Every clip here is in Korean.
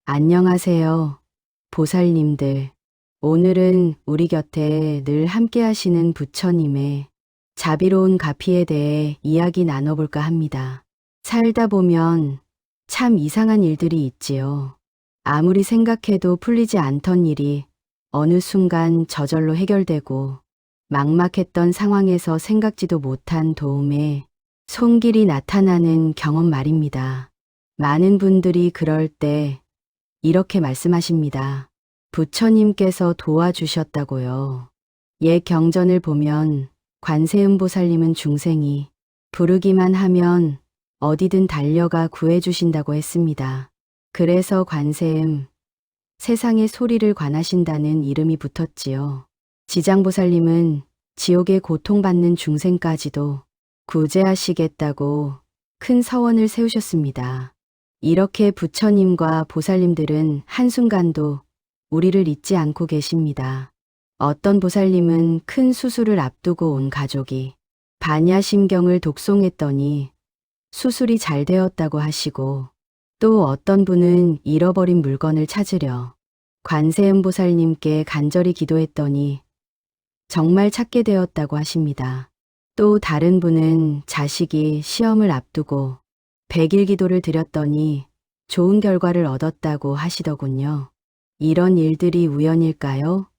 안녕하세요, 보살님들. 오늘은 우리 곁에 늘 함께 하시는 부처님의 자비로운 가피에 대해 이야기 나눠볼까 합니다. 살다 보면 참 이상한 일들이 있지요. 아무리 생각해도 풀리지 않던 일이 어느 순간 저절로 해결되고 막막했던 상황에서 생각지도 못한 도움에 손길이 나타나는 경험 말입니다. 많은 분들이 그럴 때 이렇게 말씀하십니다. 부처님께서 도와주셨다고요. 옛 경전을 보면 관세음보살님은 중생이 부르기만 하면 어디든 달려가 구해주신다고 했습니다. 그래서 관세음, 세상의 소리를 관하신다는 이름이 붙었지요. 지장보살님은 지옥에 고통받는 중생까지도 구제하시겠다고 큰 서원을 세우셨습니다. 이렇게 부처님과 보살님들은 한순간도 우리를 잊지 않고 계십니다. 어떤 보살님은 큰 수술을 앞두고 온 가족이 반야심경을 독송했더니 수술이 잘 되었다고 하시고, 또 어떤 분은 잃어버린 물건을 찾으려 관세음보살님께 간절히 기도했더니 정말 찾게 되었다고 하십니다. 또 다른 분은 자식이 시험을 앞두고 100일 기도를 드렸더니 좋은 결과를 얻었다고 하시더군요. 이런 일들이 우연일까요?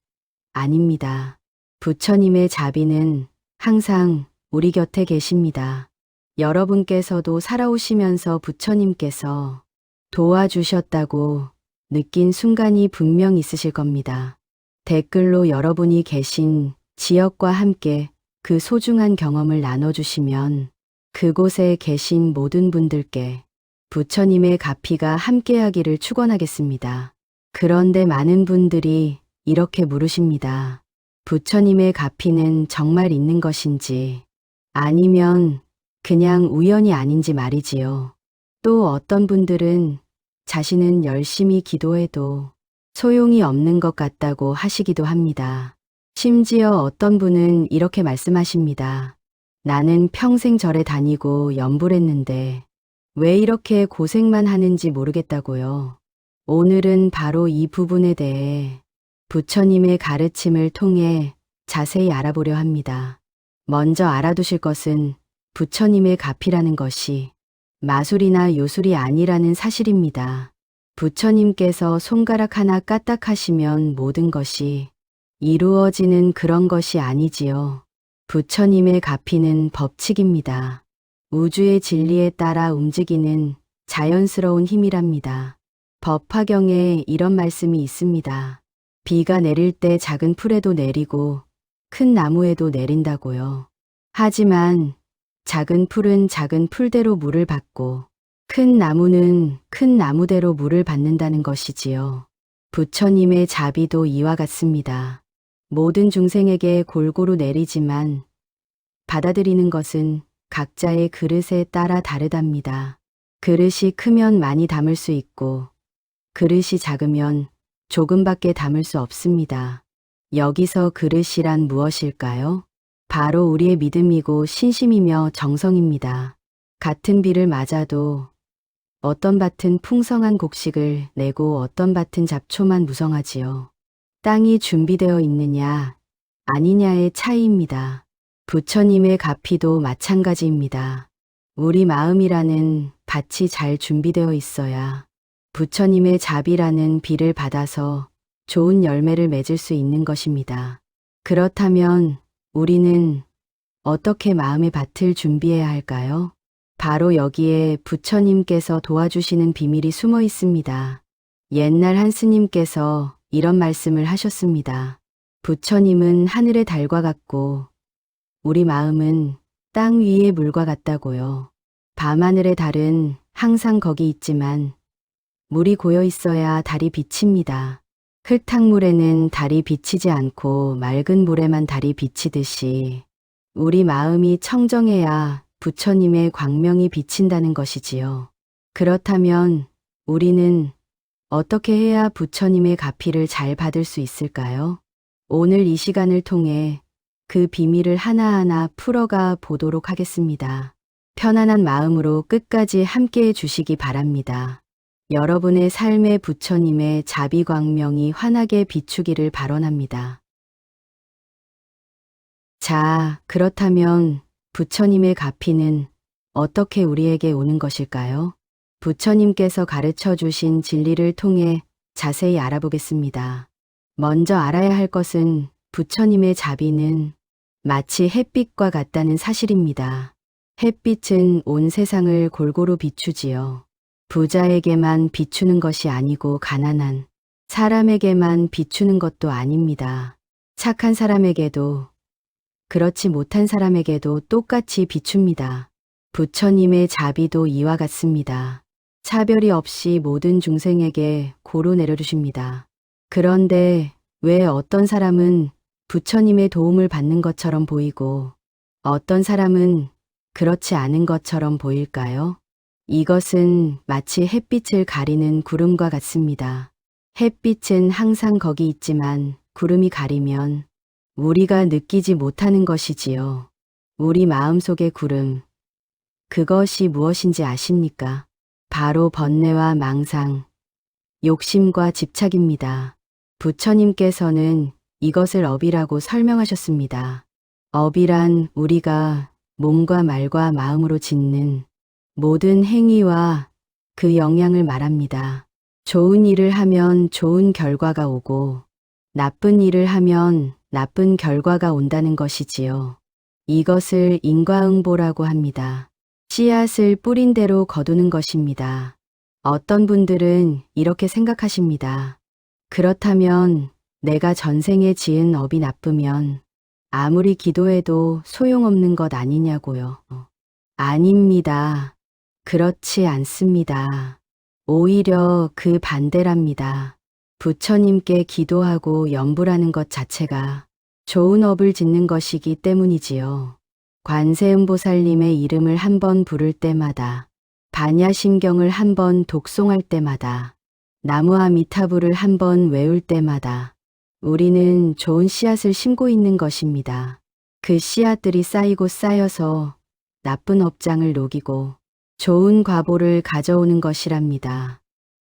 아닙니다. 부처님의 자비는 항상 우리 곁에 계십니다. 여러분께서도 살아오시면서 부처님께서 도와주셨다고 느낀 순간이 분명 있으실 겁니다. 댓글로 여러분이 계신 지역과 함께 그 소중한 경험을 나눠주시면 그곳에 계신 모든 분들께 부처님의 가피가 함께하기를 축원하겠습니다. 그런데 많은 분들이 이렇게 물으십니다. 부처님의 가피는 정말 있는 것인지 아니면 그냥 우연이 아닌지 말이지요. 또 어떤 분들은 자신은 열심히 기도해도 소용이 없는 것 같다고 하시기도 합니다. 심지어 어떤 분은 이렇게 말씀하십니다. 나는 평생 절에 다니고 염불했는데 왜 이렇게 고생만 하는지 모르겠다고요. 오늘은 바로 이 부분에 대해 부처님의 가르침을 통해 자세히 알아보려 합니다. 먼저 알아두실 것은 부처님의 가피라는 것이 마술이나 요술이 아니라는 사실입니다. 부처님께서 손가락 하나 까딱하시면 모든 것이 이루어지는 그런 것이 아니지요. 부처님의 가피는 법칙입니다. 우주의 진리에 따라 움직이는 자연스러운 힘이랍니다. 법화경에 이런 말씀이 있습니다. 비가 내릴 때 작은 풀에도 내리고 큰 나무에도 내린다고요. 하지만 작은 풀은 작은 풀대로 물을 받고 큰 나무는 큰 나무대로 물을 받는다는 것이지요. 부처님의 자비도 이와 같습니다. 모든 중생에게 골고루 내리지만 받아들이는 것은 각자의 그릇에 따라 다르답니다. 그릇이 크면 많이 담을 수 있고 그릇이 작으면 조금밖에 담을 수 없습니다. 여기서 그릇이란 무엇일까요? 바로 우리의 믿음이고 신심이며 정성입니다. 같은 비를 맞아도 어떤 밭은 풍성한 곡식을 내고 어떤 밭은 잡초만 무성하지요. 땅이 준비되어 있느냐 아니냐의 차이입니다. 부처님의 가피도 마찬가지입니다. 우리 마음이라는 밭이 잘 준비되어 있어야 부처님의 자비라는 비를 받아서 좋은 열매를 맺을 수 있는 것입니다. 그렇다면 우리는 어떻게 마음의 밭을 준비해야 할까요? 바로 여기에 부처님께서 도와주시는 비밀이 숨어 있습니다. 옛날 한 스님께서 이런 말씀을 하셨습니다. 부처님은 하늘의 달과 같고 우리 마음은 땅 위의 물과 같다고요. 밤하늘의 달은 항상 거기 있지만 물이 고여 있어야 달이 비칩니다. 흙탕물에는 달이 비치지 않고 맑은 물에만 달이 비치듯이 우리 마음이 청정해야 부처님의 광명이 비친다는 것이지요. 그렇다면 우리는 어떻게 해야 부처님의 가피를 잘 받을 수 있을까요? 오늘 이 시간을 통해 그 비밀을 하나하나 풀어가 보도록 하겠습니다. 편안한 마음으로 끝까지 함께해 주시기 바랍니다. 여러분의 삶의 부처님의 자비광명이 환하게 비추기를 발언합니다. 자, 그렇다면 부처님의 가피는 어떻게 우리에게 오는 것일까요? 부처님께서 가르쳐 주신 진리를 통해 자세히 알아보겠습니다. 먼저 알아야 할 것은 부처님의 자비는 마치 햇빛과 같다는 사실입니다. 햇빛은 온 세상을 골고루 비추지요. 부자에게만 비추는 것이 아니고 가난한 사람에게만 비추는 것도 아닙니다. 착한 사람에게도 그렇지 못한 사람에게도 똑같이 비춥니다. 부처님의 자비도 이와 같습니다. 차별이 없이 모든 중생에게 고루 내려주십니다. 그런데 왜 어떤 사람은 부처님의 도움을 받는 것처럼 보이고 어떤 사람은 그렇지 않은 것처럼 보일까요? 이것은 마치 햇빛을 가리는 구름과 같습니다. 햇빛은 항상 거기 있지만 구름이 가리면 우리가 느끼지 못하는 것이지요. 우리 마음속의 구름, 그것이 무엇인지 아십니까? 바로 번뇌와 망상, 욕심과 집착입니다. 부처님께서는 이것을 업이라고 설명하셨습니다. 업이란 우리가 몸과 말과 마음으로 짓는 모든 행위와 그 영향을 말합니다. 좋은 일을 하면 좋은 결과가 오고 나쁜 일을 하면 나쁜 결과가 온다는 것이지요. 이것을 인과응보라고 합니다. 씨앗을 뿌린 대로 거두는 것입니다. 어떤 분들은 이렇게 생각하십니다. 그렇다면 내가 전생에 지은 업이 나쁘면 아무리 기도해도 소용없는 것 아니냐고요. 아닙니다. 그렇지 않습니다. 오히려 그 반대랍니다. 부처님께 기도하고 염불하는 것 자체가 좋은 업을 짓는 것이기 때문이지요. 관세음보살님의 이름을 한 번 부를 때마다, 반야심경을 한 번 독송할 때마다, 나무아미타불을 한 번 외울 때마다 우리는 좋은 씨앗을 심고 있는 것입니다. 그 씨앗들이 쌓이고 쌓여서 나쁜 업장을 녹이고 좋은 과보를 가져오는 것이랍니다.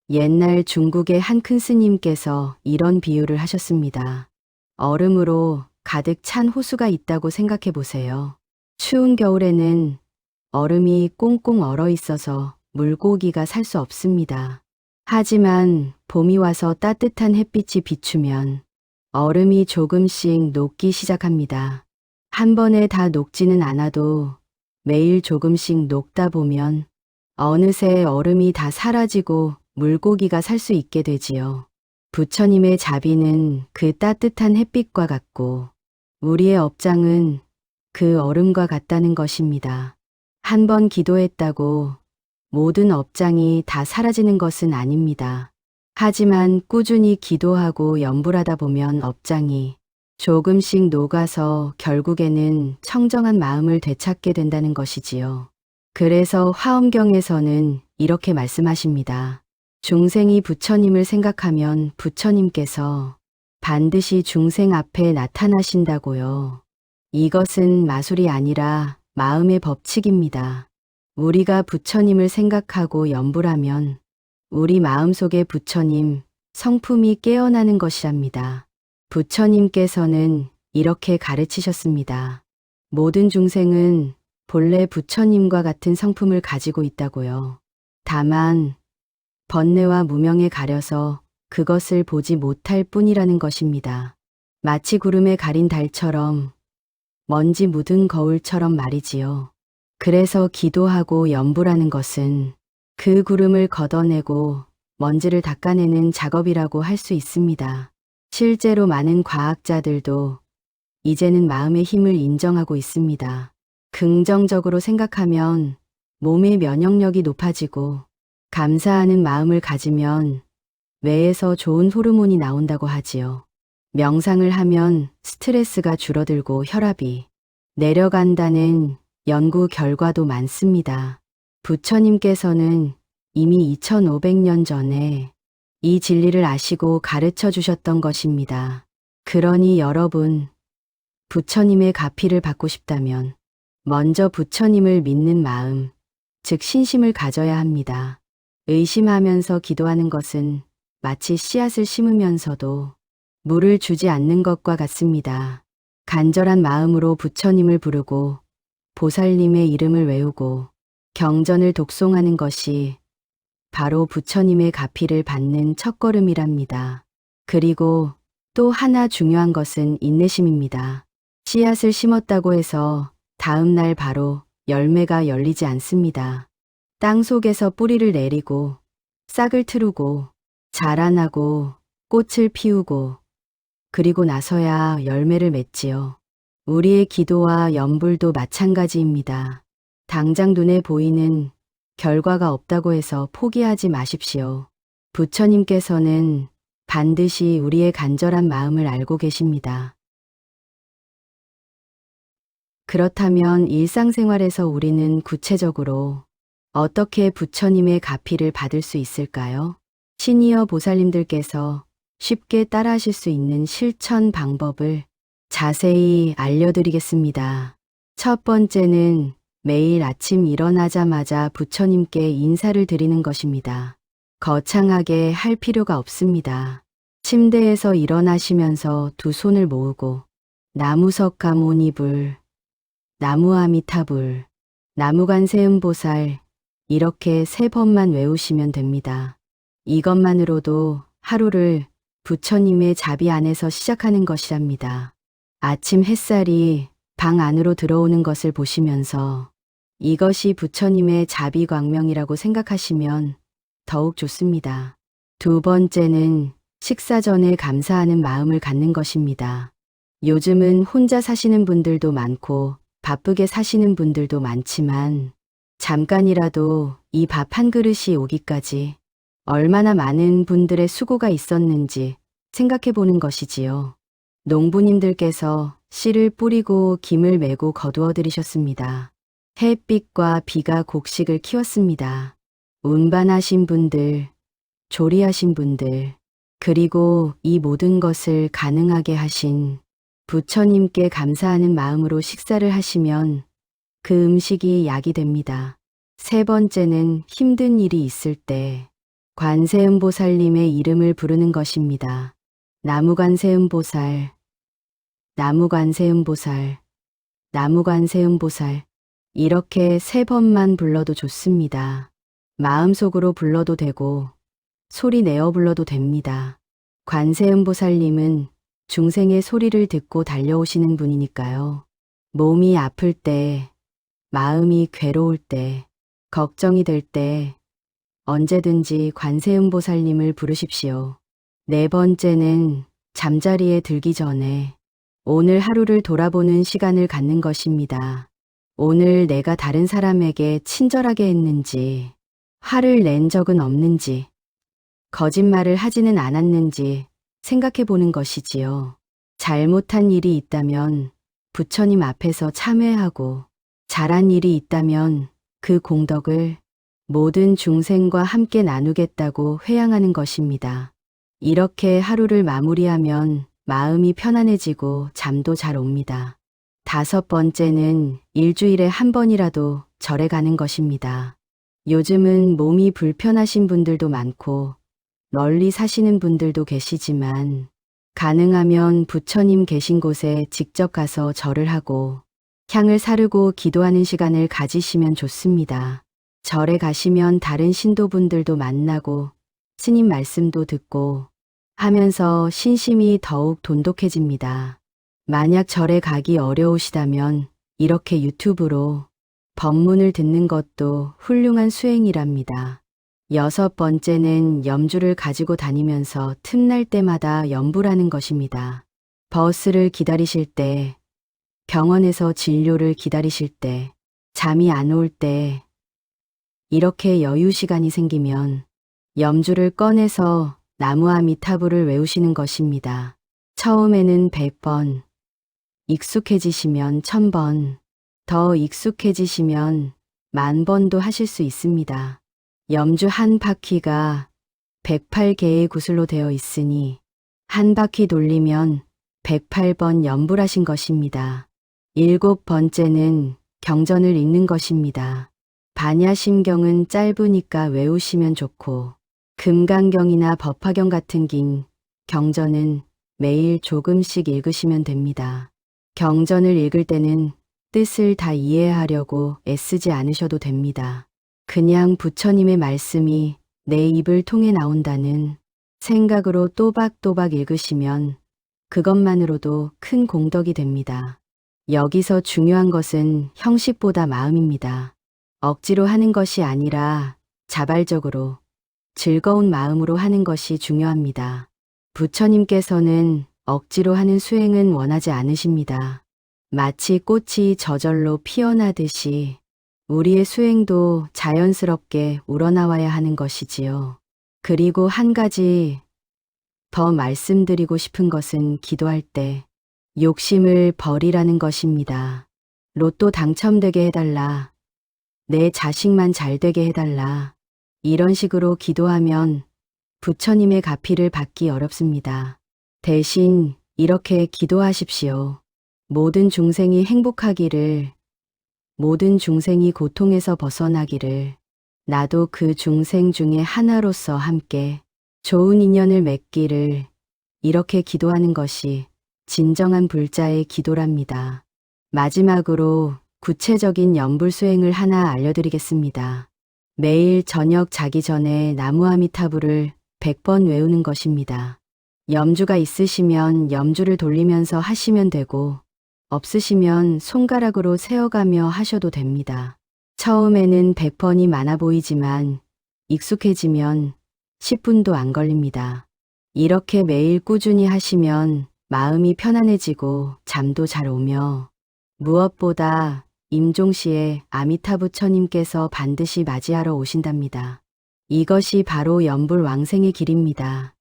옛날 중국의 한 큰 스님께서 이런 비유를 하셨습니다. 얼음으로 가득 찬 호수가 있다고 생각해 보세요. 추운 겨울에는 얼음이 꽁꽁 얼어 있어서 물고기가 살 수 없습니다. 하지만 봄이 와서 따뜻한 햇빛이 비추면 얼음이 조금씩 녹기 시작합니다. 한 번에 다 녹지는 않아도 매일 조금씩 녹다 보면 어느새 얼음이 다 사라지고 물고기가 살 수 있게 되지요. 부처님의 자비는 그 따뜻한 햇빛과 같고 우리의 업장은 그 얼음과 같다는 것입니다. 한 번 기도했다고 모든 업장이 다 사라지는 것은 아닙니다. 하지만 꾸준히 기도하고 염불하다 보면 업장이 조금씩 녹아서 결국에는 청정한 마음을 되찾게 된다는 것이지요. 그래서 화엄경에서는 이렇게 말씀하십니다. 중생이 부처님을 생각하면 부처님께서 반드시 중생 앞에 나타나신다고요. 이것은 마술이 아니라 마음의 법칙입니다. 우리가 부처님을 생각하고 염불하면 우리 마음속의 부처님, 성품이 깨어나는 것이랍니다. 부처님께서는 이렇게 가르치셨습니다. 모든 중생은 본래 부처님과 같은 성품을 가지고 있다고요. 다만 번뇌와 무명에 가려서 그것을 보지 못할 뿐이라는 것입니다. 마치 구름에 가린 달처럼 먼지 묻은 거울처럼 말이지요. 그래서 기도하고 염불하는 것은 그 구름을 걷어내고 먼지를 닦아내는 작업이라고 할 수 있습니다. 실제로 많은 과학자들도 이제는 마음의 힘을 인정하고 있습니다. 긍정적으로 생각하면 몸의 면역력이 높아지고 감사하는 마음을 가지면 뇌에서 좋은 호르몬이 나온다고 하지요. 명상을 하면 스트레스가 줄어들고 혈압이 내려간다는 연구 결과도 많습니다. 부처님께서는 이미 2500년 전에 이 진리를 아시고 가르쳐 주셨던 것입니다. 그러니 여러분, 부처님의 가피를 받고 싶다면 먼저 부처님을 믿는 마음, 즉 신심을 가져야 합니다. 의심하면서 기도하는 것은 마치 씨앗을 심으면서도 물을 주지 않는 것과 같습니다. 간절한 마음으로 부처님을 부르고 보살님의 이름을 외우고 경전을 독송하는 것이 바로 부처님의 가피를 받는 첫걸음이랍니다. 그리고 또 하나 중요한 것은 인내심입니다. 씨앗을 심었다고 해서 다음 날 바로 열매가 열리지 않습니다. 땅 속에서 뿌리를 내리고 싹을 트우고 자라나고 꽃을 피우고 그리고 나서야 열매를 맺지요. 우리의 기도와 염불도 마찬가지입니다. 당장 눈에 보이는 결과가 없다고 해서 포기하지 마십시오. 부처님께서는 반드시 우리의 간절한 마음을 알고 계십니다. 그렇다면 일상생활에서 우리는 구체적으로 어떻게 부처님의 가피를 받을 수 있을까요? 시니어 보살님들께서 쉽게 따라하실 수 있는 실천 방법을 자세히 알려드리겠습니다. 첫 번째는 매일 아침 일어나자마자 부처님께 인사를 드리는 것입니다. 거창하게 할 필요가 없습니다. 침대에서 일어나시면서 두 손을 모으고 나무석가모니불, 나무아미타불, 나무관세음보살 이렇게 3번만 외우시면 됩니다. 이것만으로도 하루를 부처님의 자비 안에서 시작하는 것이랍니다. 아침 햇살이 방 안으로 들어오는 것을 보시면서 이것이 부처님의 자비 광명이라고 생각하시면 더욱 좋습니다. 두 번째는 식사 전에 감사하는 마음을 갖는 것입니다. 요즘은 혼자 사시는 분들도 많고 바쁘게 사시는 분들도 많지만 잠깐이라도 이 밥 한 그릇이 오기까지 얼마나 많은 분들의 수고가 있었는지 생각해 보는 것이지요. 농부님들께서 씨를 뿌리고 김을 메고 거두어 들이셨습니다. 햇빛과 비가 곡식을 키웠습니다. 운반하신 분들, 조리하신 분들, 그리고 이 모든 것을 가능하게 하신 부처님께 감사하는 마음으로 식사를 하시면 그 음식이 약이 됩니다. 세 번째는 힘든 일이 있을 때 관세음보살님의 이름을 부르는 것입니다. 나무관세음보살, 나무관세음보살, 나무관세음보살 이렇게 3번만 불러도 좋습니다. 마음속으로 불러도 되고 소리 내어 불러도 됩니다. 관세음보살님은 중생의 소리를 듣고 달려오시는 분이니까요. 몸이 아플 때, 마음이 괴로울 때, 걱정이 될 때 언제든지 관세음보살님을 부르십시오. 네 번째는 잠자리에 들기 전에 오늘 하루를 돌아보는 시간을 갖는 것입니다. 오늘 내가 다른 사람에게 친절하게 했는지, 화를 낸 적은 없는지, 거짓말을 하지는 않았는지 생각해 보는 것이지요. 잘못한 일이 있다면 부처님 앞에서 참회하고 잘한 일이 있다면 그 공덕을 모든 중생과 함께 나누겠다고 회양하는 것입니다. 이렇게 하루를 마무리하면 마음이 편안해지고 잠도 잘 옵니다. 5번째는 일주일에 한 번이라도 절에 가는 것입니다. 요즘은 몸이 불편하신 분들도 많고 멀리 사시는 분들도 계시지만 가능하면 부처님 계신 곳에 직접 가서 절을 하고 향을 사르고 기도하는 시간을 가지시면 좋습니다. 절에 가시면 다른 신도분들도 만나고 스님 말씀도 듣고 하면서 신심이 더욱 돈독해집니다. 만약 절에 가기 어려우시다면 이렇게 유튜브로 법문을 듣는 것도 훌륭한 수행이랍니다. 6번째는 염주를 가지고 다니면서 틈날 때마다 염불하는 것입니다. 버스를 기다리실 때, 병원에서 진료를 기다리실 때, 잠이 안 올 때, 이렇게 여유 시간이 생기면 염주를 꺼내서 나무아미타불을 외우시는 것입니다. 처음에는 100번, 익숙해지시면 1000번, 더 익숙해지시면 10,000번도 하실 수 있습니다. 염주 한 바퀴가 108개의 구슬로 되어 있으니 한 바퀴 돌리면 108번 염불하신 것입니다. 7번째는 경전을 읽는 것입니다. 반야심경은 짧으니까 외우시면 좋고 금강경이나 법화경 같은 긴 경전은 매일 조금씩 읽으시면 됩니다. 경전을 읽을 때는 뜻을 다 이해하려고 애쓰지 않으셔도 됩니다. 그냥 부처님의 말씀이 내 입을 통해 나온다는 생각으로 또박또박 읽으시면 그것만으로도 큰 공덕이 됩니다. 여기서 중요한 것은 형식보다 마음입니다. 억지로 하는 것이 아니라 자발적으로 즐거운 마음으로 하는 것이 중요합니다. 부처님께서는 억지로 하는 수행은 원하지 않으십니다. 마치 꽃이 저절로 피어나듯이 우리의 수행도 자연스럽게 우러나와야 하는 것이지요. 그리고 한 가지 더 말씀드리고 싶은 것은 기도할 때 욕심을 버리라는 것입니다. 로또 당첨되게 해달라. 내 자식만 잘 되게 해달라. 이런 식으로 기도하면 부처님의 가피를 받기 어렵습니다. 대신 이렇게 기도하십시오. 모든 중생이 행복하기를, 모든 중생이 고통에서 벗어나기를, 나도 그 중생 중에 하나로서 함께 좋은 인연을 맺기를, 이렇게 기도하는 것이 진정한 불자의 기도랍니다. 마지막으로 구체적인 연불 수행을 하나 알려드리겠습니다. 매일 저녁 자기 전에 나무아미타불을 100번 외우는 것입니다. 염주가 있으시면 염주를 돌리면서 하시면 되고 없으시면 손가락으로 세어가며 하셔도 됩니다. 처음에는 100번이 많아 보이지만 익숙해지면 10분도 안 걸립니다. 이렇게 매일 꾸준히 하시면 마음이 편안해지고 잠도 잘 오며 무엇보다 임종시에 아미타 부처님께서 반드시 맞이하러 오신답니다. 이것이 바로 연불 왕생의 길입니다.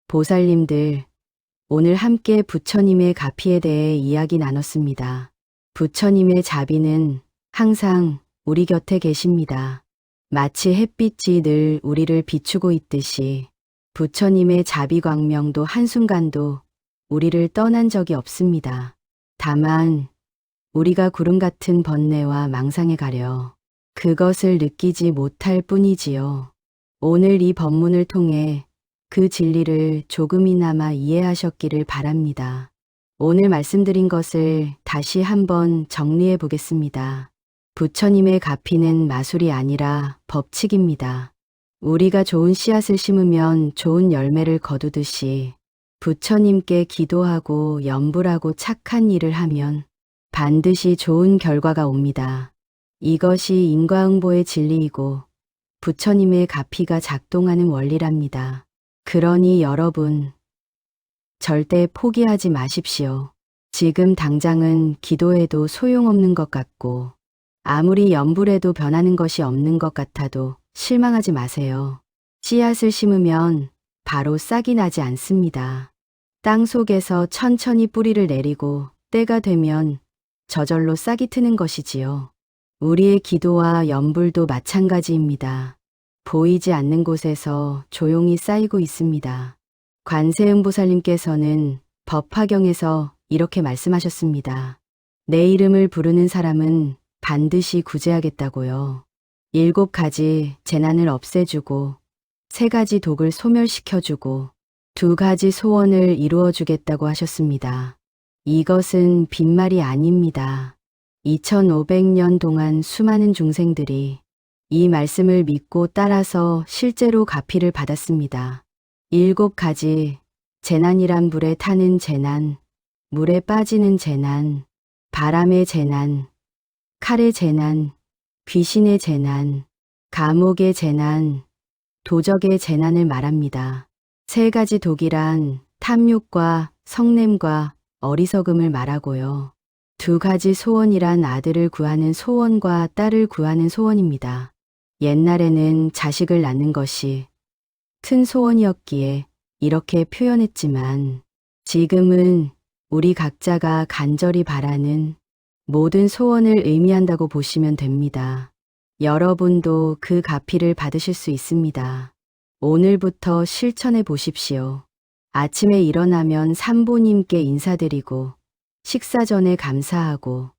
보살님들, 오늘 함께 부처님의 가피에 대해 이야기 나눴습니다. 부처님의 자비는 항상 우리 곁에 계십니다. 마치 햇빛이 늘 우리를 비추고 있듯이 부처님의 자비 광명도 한순간도 우리를 떠난 적이 없습니다. 다만 우리가 구름 같은 번뇌와 망상에 가려 그것을 느끼지 못할 뿐이지요. 오늘 이 법문을 통해 그 진리를 조금이나마 이해하셨기를 바랍니다. 오늘 말씀드린 것을 다시 한번 정리해 보겠습니다. 부처님의 가피는 마술이 아니라 법칙입니다. 우리가 좋은 씨앗을 심으면 좋은 열매를 거두듯이 부처님께 기도하고 염불하고 착한 일을 하면 반드시 좋은 결과가 옵니다. 이것이 인과응보의 진리이고 부처님의 가피가 작동하는 원리랍니다. 그러니 여러분, 절대 포기하지 마십시오. 지금 당장은 기도해도 소용없는 것 같고 아무리 염불해도 변하는 것이 없는 것 같아도 실망하지 마세요. 씨앗을 심으면 바로 싹이 나지 않습니다. 땅 속에서 천천히 뿌리를 내리고 때가 되면 저절로 싹이 트는 것이지요. 우리의 기도와 염불도 마찬가지입니다. 보이지 않는 곳에서 조용히 쌓이고 있습니다. 관세음보살님께서는 법화경에서 이렇게 말씀하셨습니다. 내 이름을 부르는 사람은 반드시 구제하겠다고요. 7가지 재난을 없애주고 3가지 독을 소멸시켜주고 2가지 소원을 이루어주겠다고 하셨습니다. 이것은 빈말이 아닙니다. 2500년 동안 수많은 중생들이 이 말씀을 믿고 따라서 실제로 가피를 받았습니다. 7가지 재난이란 불에 타는 재난, 물에 빠지는 재난, 바람의 재난, 칼의 재난, 귀신의 재난, 감옥의 재난, 도적의 재난을 말합니다. 3가지 독이란 탐욕과 성냄과 어리석음을 말하고요. 2가지 소원이란 아들을 구하는 소원과 딸을 구하는 소원입니다. 옛날에는 자식을 낳는 것이 큰 소원이었기에 이렇게 표현했지만 지금은 우리 각자가 간절히 바라는 모든 소원을 의미한다고 보시면 됩니다. 여러분도 그 가피를 받으실 수 있습니다. 오늘부터 실천해 보십시오. 아침에 일어나면 산보님께 인사드리고 식사 전에 감사하고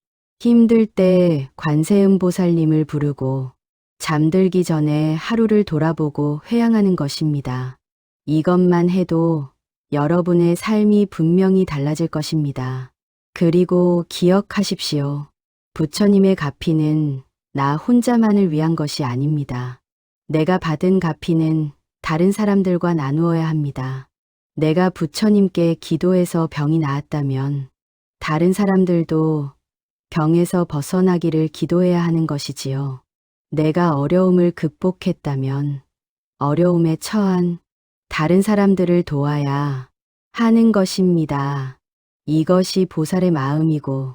힘들 때 관세음보살님을 부르고 잠들기 전에 하루를 돌아보고 회양하는 것입니다. 이것만 해도 여러분의 삶이 분명히 달라질 것입니다. 그리고 기억하십시오. 부처님의 가피는 나 혼자만을 위한 것이 아닙니다. 내가 받은 가피는 다른 사람들과 나누어야 합니다. 내가 부처님께 기도해서 병이 나았다면 다른 사람들도 병에서 벗어나기를 기도해야 하는 것이지요. 내가 어려움을 극복했다면 어려움에 처한 다른 사람들을 도와야 하는 것입니다. 이것이 보살의 마음이고,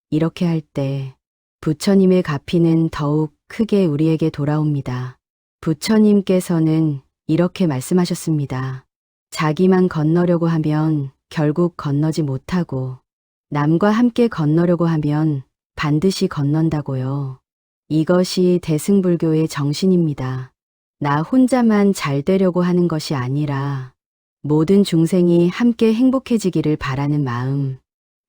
이렇게 할 때 부처님의 가피는 더욱 크게 우리에게 돌아옵니다. 부처님께서는 이렇게 말씀하셨습니다. 자기만 건너려고 하면 결국 건너지 못하고 남과 함께 건너려고 하면 반드시 건넌다고요. 이것이 대승불교의 정신입니다. 나 혼자만 잘 되려고 하는 것이 아니라 모든 중생이 함께 행복해지기를 바라는 마음.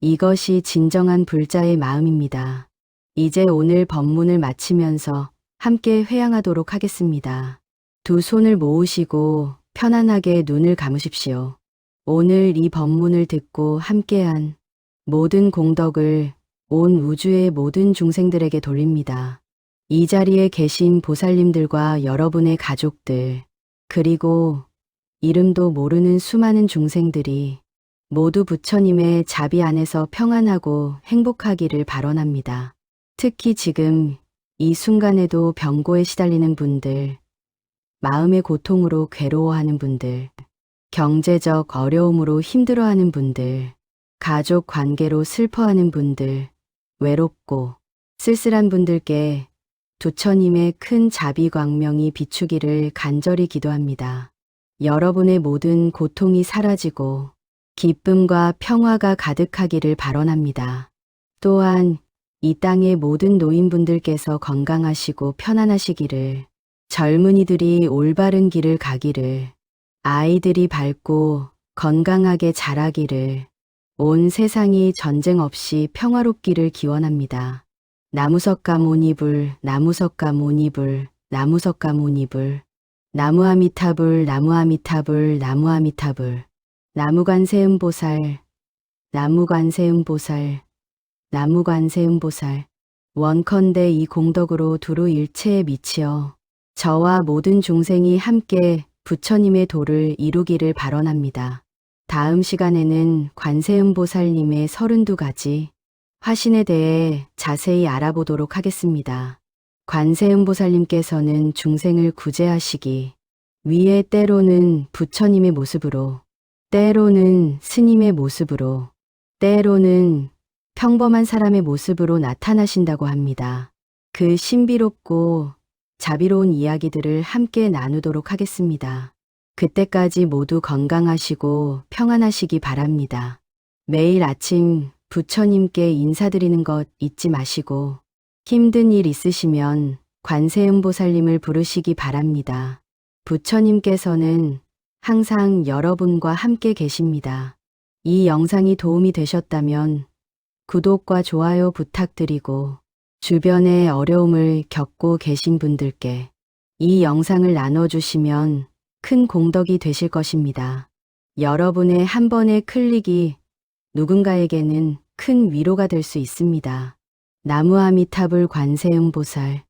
이것이 진정한 불자의 마음입니다. 이제 오늘 법문을 마치면서 함께 회양하도록 하겠습니다. 두 손을 모으시고 편안하게 눈을 감으십시오. 오늘 이 법문을 듣고 함께한 모든 공덕을 온 우주의 모든 중생들에게 돌립니다. 이 자리에 계신 보살님들과 여러분의 가족들, 그리고 이름도 모르는 수많은 중생들이 모두 부처님의 자비 안에서 평안하고 행복하기를 발언합니다. 특히 지금 이 순간에도 병고에 시달리는 분들, 마음의 고통으로 괴로워하는 분들, 경제적 어려움으로 힘들어하는 분들, 가족 관계로 슬퍼하는 분들, 외롭고 쓸쓸한 분들께 부처님의 큰 자비 광명이 비추기를 간절히 기도합니다. 여러분의 모든 고통이 사라지고 기쁨과 평화가 가득하기를 발언합니다. 또한 이 땅의 모든 노인분들께서 건강하시고 편안하시기를, 젊은이들이 올바른 길을 가기를, 아이들이 밝고 건강하게 자라기를, 온 세상이 전쟁 없이 평화롭기를 기원합니다. 나무석가모니불, 나무석가모니불, 나무석가모니불, 나무아미타불, 나무아미타불, 나무아미타불, 나무관세음보살, 나무관세음보살, 나무관세음보살. 원컨대 이 공덕으로 두루 일체에 미치어 저와 모든 중생이 함께 부처님의 도를 이루기를 발언합니다. 다음 시간에는 관세음보살님의 32가지 화신에 대해 자세히 알아보도록 하겠습니다. 관세음보살님께서는 중생을 구제하시기 위해 때로는 부처님의 모습으로, 때로는 스님의 모습으로, 때로는 평범한 사람의 모습으로 나타나신다고 합니다. 그 신비롭고 자비로운 이야기들을 함께 나누도록 하겠습니다. 그때까지 모두 건강하시고 평안하시기 바랍니다. 매일 아침 부처님께 인사드리는 것 잊지 마시고 힘든 일 있으시면 관세음보살님을 부르시기 바랍니다. 부처님께서는 항상 여러분과 함께 계십니다. 이 영상이 도움이 되셨다면 구독과 좋아요 부탁드리고 주변에 어려움을 겪고 계신 분들께 이 영상을 나눠주시면 큰 공덕이 되실 것입니다. 여러분의 한 번의 클릭이 누군가에게는 큰 위로가 될 수 있습니다. 나무아미타불 관세음보살